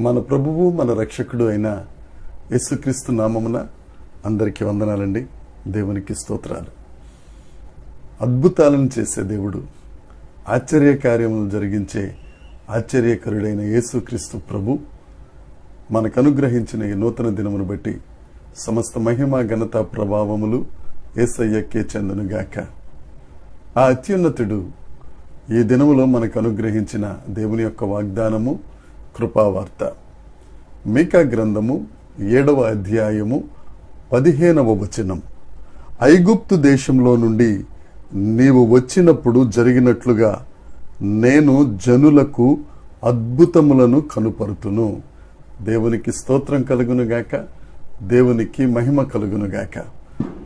మన ప్రభువు మన రక్షకుడు అయిన యేసుక్రీస్తు నామమున అందరికీ వందనాలండి. దేవునికి స్తోత్రాలు. అద్భుతాలను చేసే దేవుడు, ఆశ్చర్య కార్యములు జరిగించే ఆశ్చర్యకరుడైన యేసుక్రీస్తు ప్రభు మనకు అనుగ్రహించిన ఈ నూతన దినమును బట్టి సమస్త మహిమ ఘనత ప్రభావములు యేసయ్యకే చెందునుగాక. ఆ అత్యున్నతుడు ఈ దినములో మనకు అనుగ్రహించిన దేవుని యొక్క వాగ్దానము కృపావార్త. మీకా గ్రంథము 7వ అధ్యాయము 15వ వచనం. ఐగుప్తు దేశంలో నుండి నీవు వచ్చినప్పుడు జరిగినట్లుగా నేను జనులకు అద్భుతములను కనుపరుతును. దేవునికి స్తోత్రం కలుగునుగాక, దేవునికి మహిమ కలుగునుగాక.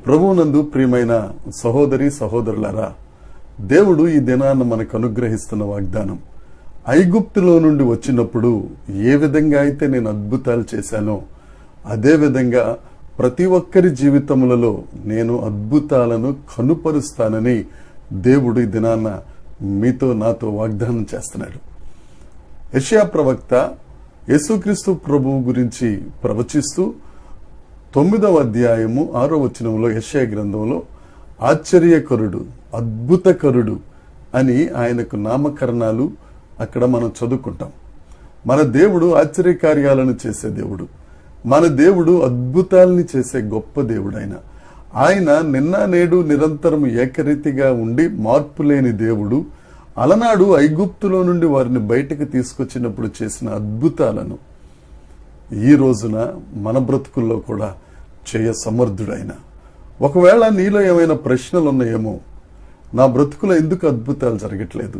ప్రభువునందు ప్రియమైన సహోదరి సహోదరులారా, దేవుడు ఈ దినాన్ని మనకు అనుగ్రహిస్తున్న వాగ్దానం, ఐగుప్తులో నుండి వచ్చినప్పుడు ఏ విధంగా అయితే నేను అద్భుతాలు చేశానో అదే విధంగా ప్రతి ఒక్కరి జీవితములలో నేను అద్భుతాలను కనుపరుస్తానని దేవుడు ఈ దినాన్న మీతో నాతో వాగ్దానం చేస్తున్నాడు. యెషయా ప్రవక్త యేసుక్రీస్తు ప్రభువు గురించి ప్రవచిస్తూ 9వ అధ్యాయము 6వ వచనంలో యెషయా గ్రంథంలో ఆశ్చర్యకరుడు, అద్భుతకరుడు అని ఆయనకు నామకరణాలు అక్కడ మనం చదువుకుంటాం. మన దేవుడు ఆశ్చర్యకార్యాలను చేసే దేవుడు, మన దేవుడు అద్భుతాలని చేసే గొప్ప దేవుడు. ఆయన నిన్న నేడు నిరంతరం ఏకరీతిగా ఉండి మార్పు లేని దేవుడు. అలనాడు ఐగుప్తులో నుండి వారిని బయటకు తీసుకొచ్చినప్పుడు చేసిన అద్భుతాలను ఈ రోజున మన బ్రతుకుల్లో కూడా చేయ సమర్థుడైన. ఒకవేళ నీలో ఏమైనా ప్రశ్నలు ఉన్నాయేమో, నా బ్రతుకులో ఎందుకు అద్భుతాలు జరగట్లేదు,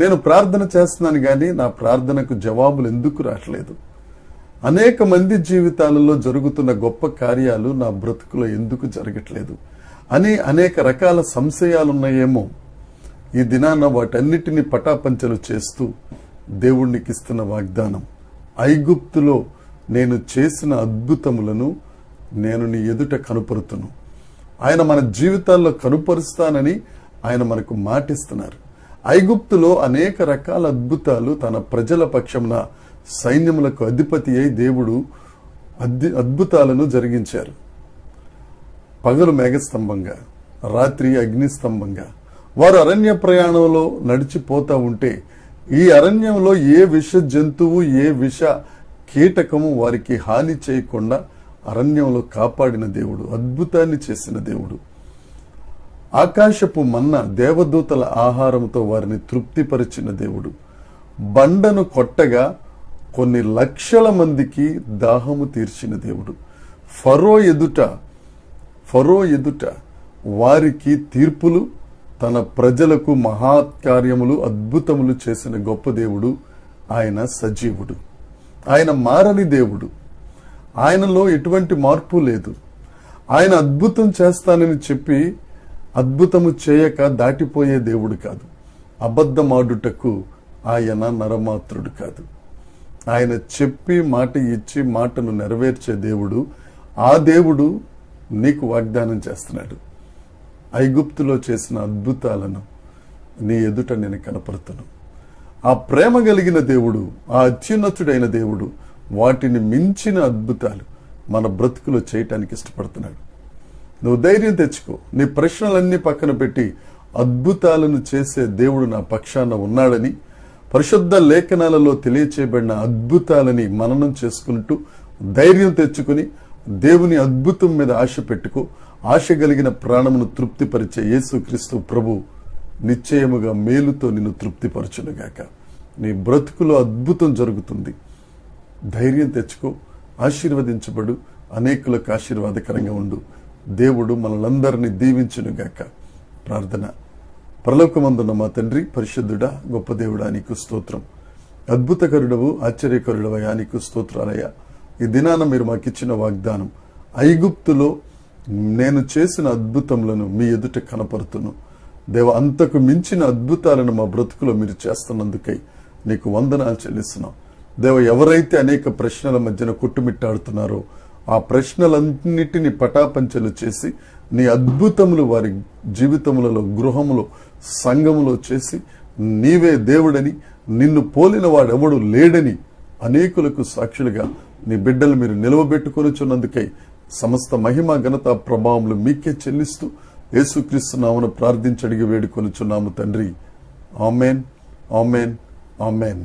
నేను ప్రార్థన చేస్తున్నాను కానీ నా ప్రార్థనకు జవాబులు ఎందుకు రావట్లేదు, అనేక మంది జీవితాలలో జరుగుతున్న గొప్ప కార్యాలు నా బ్రతుకులో ఎందుకు జరగట్లేదు అని అనేక రకాల సంశయాలున్నాయేమో, ఈ దినాన వాటన్నిటిని పటాపంచలు చేస్తూ దేవునికి ఇస్తున్న వాగ్దానం, ఐగుప్తులో నేను చేసిన అద్భుతములను నేను నీ ఎదుట కనుపరుతును. ఆయన మన జీవితాల్లో కనుపరుస్తానని ఆయన మనకు మాటిస్తున్నారు. ఐగుప్తులో అనేక రకాల అద్భుతాలు తన ప్రజల పక్షమున సైన్యములకు అధిపతి అయి దేవుడు అద్భుతాలను జరిగించారు. పగలు మేఘస్తంభంగా, రాత్రి అగ్నిస్తంభంగా వారు అరణ్య ప్రయాణంలో నడిచిపోతా ఉంటే ఈ అరణ్యంలో ఏ విష జంతువు, ఏ విష కీటకము వారికి హాని చేయకుండా అరణ్యంలో కాపాడిన దేవుడు, అద్భుతాన్ని చేసిన దేవుడు. ఆకాశపు మన్న దేవదూతల ఆహారంతో వారిని తృప్తిపరిచిన దేవుడు. బండను కొట్టగా కొన్ని లక్షల మందికి దాహము తీర్చిన దేవుడు. ఫరో ఎదుట వారికి తీర్పులు, తన ప్రజలకు మహాకార్యములు, అద్భుతములు చేసిన గొప్ప దేవుడు. ఆయన సజీవుడు, ఆయన మారని దేవుడు, ఆయనలో ఎటువంటి మార్పు లేదు. ఆయన అద్భుతం చేస్తానని చెప్పి అద్భుతము చేయక దాటిపోయే దేవుడు కాదు. అబద్ధమాడుటకు ఆయన నరమాత్రుడు కాదు. ఆయన చెప్పి మాట ఇచ్చి మాటను నెరవేర్చే దేవుడు. ఆ దేవుడు నీకు వాగ్దానం చేస్తున్నాడు, ఐగుప్తులో చేసిన అద్భుతాలను నీ ఎదుట నేను కనపరుతును. ఆ ప్రేమ కలిగిన దేవుడు, ఆ అత్యున్నతుడైన దేవుడు వాటిని మించిన అద్భుతాలు మన బ్రతుకులో చేయటానికి ఇష్టపడుతున్నాడు. నువ్వు ధైర్యం తెచ్చుకో. నీ ప్రశ్నలన్నీ పక్కన పెట్టి అద్భుతాలను చేసే దేవుడు నా పక్షాన ఉన్నాడని, పరిశుద్ధ లేఖనాలలో తెలియచేయబడిన అద్భుతాలని మననం చేసుకుంటూ ధైర్యం తెచ్చుకుని దేవుని అద్భుతం మీద ఆశ పెట్టుకో. ఆశ కలిగిన ప్రాణమును తృప్తిపరిచే యేసుక్రీస్తు ప్రభు నిశ్చయముగా మేలుతో నిన్ను తృప్తిపరచునుగాక. నీ బ్రతుకులో అద్భుతం జరుగుతుంది. ధైర్యం తెచ్చుకో, ఆశీర్వదించబడు, అనేకులకు ఆశీర్వాదకరంగా ఉండు. దేవుడు మనలందరినీ దీవించునుగాక. ప్రార్థన. పరలోకమందున్న మా తండ్రి, పరిశుద్ధుడా, గొప్ప దేవుడా, నీకు స్తోత్రం. అద్భుతకరుడవు, ఆశ్చర్యకరుడవయ్యా, నీకు స్తోత్రాలయ్యా. ఈ దినాన మీరు మాకిచ్చిన వాగ్దానం, ఐగుప్తులో నేను చేసిన అద్భుతములను మీ ఎదుట కనపరుతును. దేవ, అంతకు మించిన అద్భుతాలను మా బ్రతుకులో మీరు చేస్తున్నందుకై నీకు వందనాలు చెల్లిస్తున్నాం. దేవ, ఎవరైతే అనేక ప్రశ్నల మధ్యన కొట్టుమిట్టాడుతున్నారో ఆ ప్రశ్నలన్నిటినీ పటాపంచలు చేసి నీ అద్భుతములు వారి జీవితములలో, గృహములో, సంఘములో చేసి నీవే దేవుడని, నిన్ను పోలిన వాడెవడు లేడని అనేకులకు సాక్షులుగా నీ బిడ్డలు మీరు నిలవబెట్టుకొనుచున్నందుకై సమస్త మహిమ, ఘనత, ప్రభావములు మీకే చెల్లిస్తూ యేసుక్రీస్తు నామమున ప్రార్థించి అడిగి వేడుకొనుచున్నాము తండ్రి. ఆమేన్, ఆమేన్, ఆమేన్.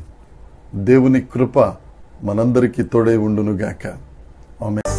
దేవుని కృప మనందరికీ తోడై ఉండునుగాక. ఆమేన్.